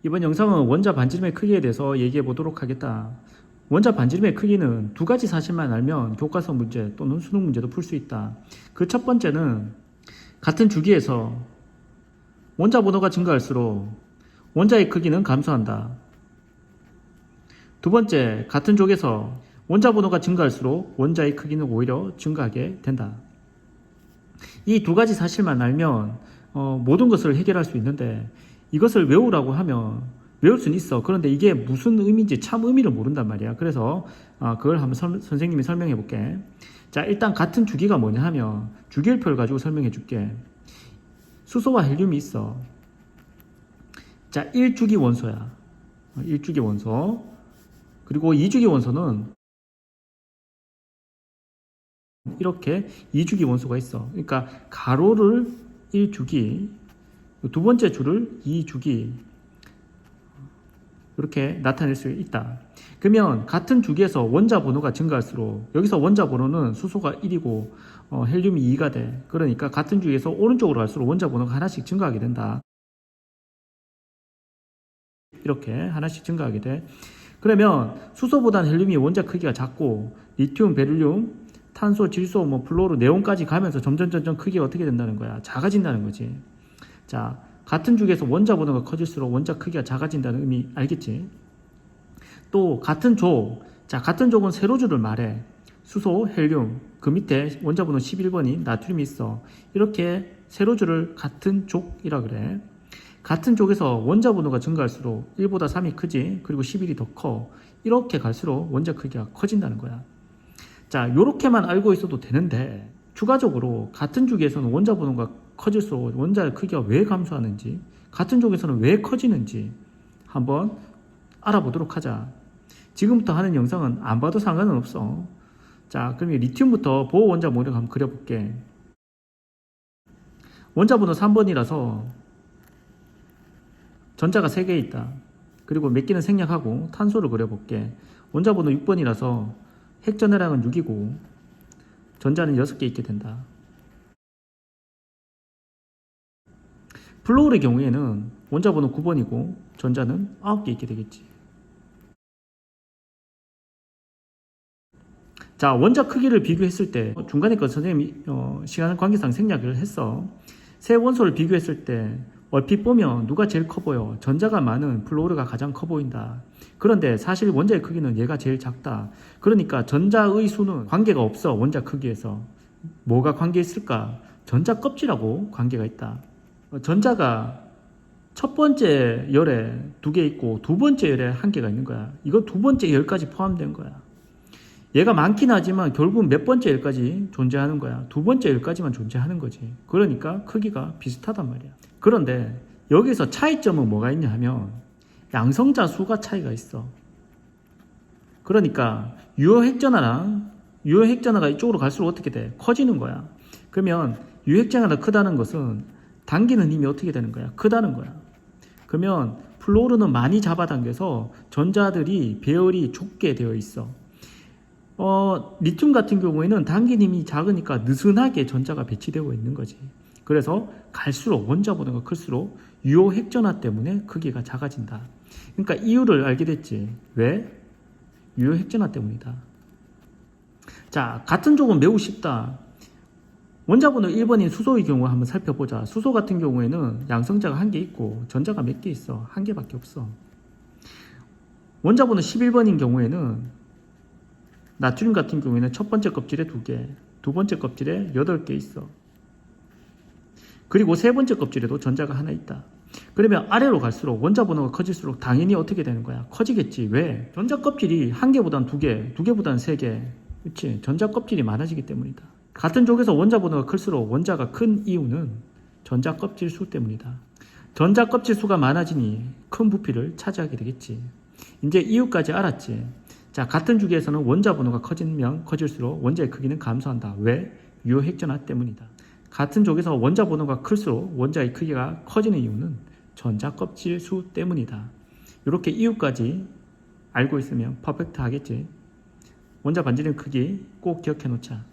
이번 영상은 원자 반지름의 크기에 대해서 얘기해 보도록 하겠다. 원자 반지름의 크기는 두 가지 사실만 알면 교과서 문제 또는 수능 문제도 풀 수 있다. 그 첫 번째는 같은 주기에서 원자 번호가 증가할수록 원자의 크기는 감소한다. 두 번째, 같은 족에서 원자 번호가 증가할수록 원자의 크기는 오히려 증가하게 된다. 이 두 가지 사실만 알면 모든 것을 해결할 수 있는데, 이것을 외우라고 하면 외울 수는 있어. 그런데 이게 무슨 의미인지 참 의미를 모른단 말이야. 그래서 그걸 한번 선생님이 설명해 볼게. 자, 일단 같은 주기가 뭐냐 하면 주기율표를 가지고 설명해 줄게. 수소와 헬륨이 있어. 자, 1주기 원소야. 1주기 원소. 그리고 2주기 원소는 이렇게 2주기 원소가 있어. 그러니까 가로를 1주기, 두 번째 줄을 2주기, 이렇게 나타낼 수 있다. 그러면 같은 주기에서 원자 번호가 증가할수록, 여기서 원자 번호는 수소가 1이고 헬륨이 2가 돼. 그러니까 같은 주기에서 오른쪽으로 갈수록 원자 번호가 하나씩 증가하게 된다. 이렇게 하나씩 증가하게 돼. 그러면 수소보다는 헬륨이 원자 크기가 작고, 리튬, 베릴륨, 탄소, 질소, 플로르, 네온까지 가면서 점점 크기가 어떻게 된다는 거야? 작아진다는 거지. 자, 같은 주기에서 원자 번호가 커질수록 원자 크기가 작아진다는 의미 알겠지? 또 같은 족, 자, 같은 족은 세로줄을 말해. 수소, 헬륨, 그 밑에 원자 번호 11번인 나트륨이 있어. 이렇게 세로줄을 같은 족이라 그래. 같은 족에서 원자 번호가 증가할수록 1보다 3이 크지, 그리고 11이 더 커. 이렇게 갈수록 원자 크기가 커진다는 거야. 자, 요렇게만 알고 있어도 되는데, 추가적으로 같은 주기에서는 원자 번호가 커질수록 원자의 크기가 왜 감소하는지, 같은 족에서는 왜 커지는지 한번 알아보도록 하자. 지금부터 하는 영상은 안 봐도 상관은 없어. 자, 그럼 리튬부터 보호 원자 모형 한번 그려볼게. 원자 번호 3번이라서 전자가 3개 있다. 그리고 몇 개는 생략하고 탄소를 그려볼게. 원자 번호 6번이라서 핵전해량은 6이고 전자는 6개 있게 된다. 플로울의 경우에는 원자 번호 9번이고 전자는 9개 있게 되겠지. 자, 원자 크기를 비교했을 때 중간에 거 선생님이 시간 관계상 생략을 했어. 세 원소를 비교했을 때 얼핏 보면 누가 제일 커 보여? 전자가 많은 플로르가 가장 커 보인다. 그런데 사실 원자의 크기는 얘가 제일 작다. 그러니까 전자의 수는 관계가 없어. 원자 크기에서. 뭐가 관계 있을까? 전자 껍질하고 관계가 있다. 전자가 첫 번째 열에 2개 있고 두 번째 열에 1개가 있는 거야. 이거 두 번째 열까지 포함된 거야. 얘가 많긴 하지만 결국 몇 번째 열까지 존재하는 거야. 두 번째 열까지만 존재하는 거지. 그러니까 크기가 비슷하단 말이야. 그런데 여기서 차이점은 뭐가 있냐 하면 양성자 수가 차이가 있어. 그러니까 유효핵전화가 이쪽으로 갈수록 어떻게 돼? 커지는 거야. 그러면 유효핵전화가 크다는 것은 당기는 힘이 어떻게 되는 거야? 크다는 거야. 그러면 플로르는 많이 잡아당겨서 전자들이 배열이 좁게 되어 있어. 리튬 같은 경우에는 당긴 힘이 작으니까 느슨하게 전자가 배치되어 있는 거지. 그래서 갈수록 원자 번호가 클수록 유효 핵전화 때문에 크기가 작아진다. 그러니까 이유를 알게 됐지. 왜? 유효 핵전화 때문이다. 자, 같은 족은 매우 쉽다. 원자 번호 1번인 수소의 경우 한번 살펴보자. 수소 같은 경우에는 양성자가 1개 있고 전자가 몇 개 있어? 1개밖에 없어. 원자 번호 11번인 경우에는 나트륨 같은 경우에는 첫 번째 껍질에 2개, 두 번째 껍질에 8개 있어. 그리고 세 번째 껍질에도 전자가 하나 있다. 그러면 아래로 갈수록 원자 번호가 커질수록 당연히 어떻게 되는 거야? 커지겠지. 왜? 전자 껍질이 1개보단 2개, 2개보단 3개. 그렇지? 전자 껍질이 많아지기 때문이다. 같은 족에서 원자 번호가 클수록 원자가 큰 이유는 전자 껍질 수 때문이다. 전자 껍질 수가 많아지니 큰 부피를 차지하게 되겠지. 이제 이유까지 알았지. 자, 같은 주기에서는 원자 번호가 커지면 커질수록 원자의 크기는 감소한다. 왜? 유효 핵전화 때문이다. 같은 족에서 원자 번호가 클수록 원자의 크기가 커지는 이유는 전자 껍질 수 때문이다. 이렇게 이유까지 알고 있으면 퍼펙트 하겠지. 원자 반지름 크기 꼭 기억해 놓자.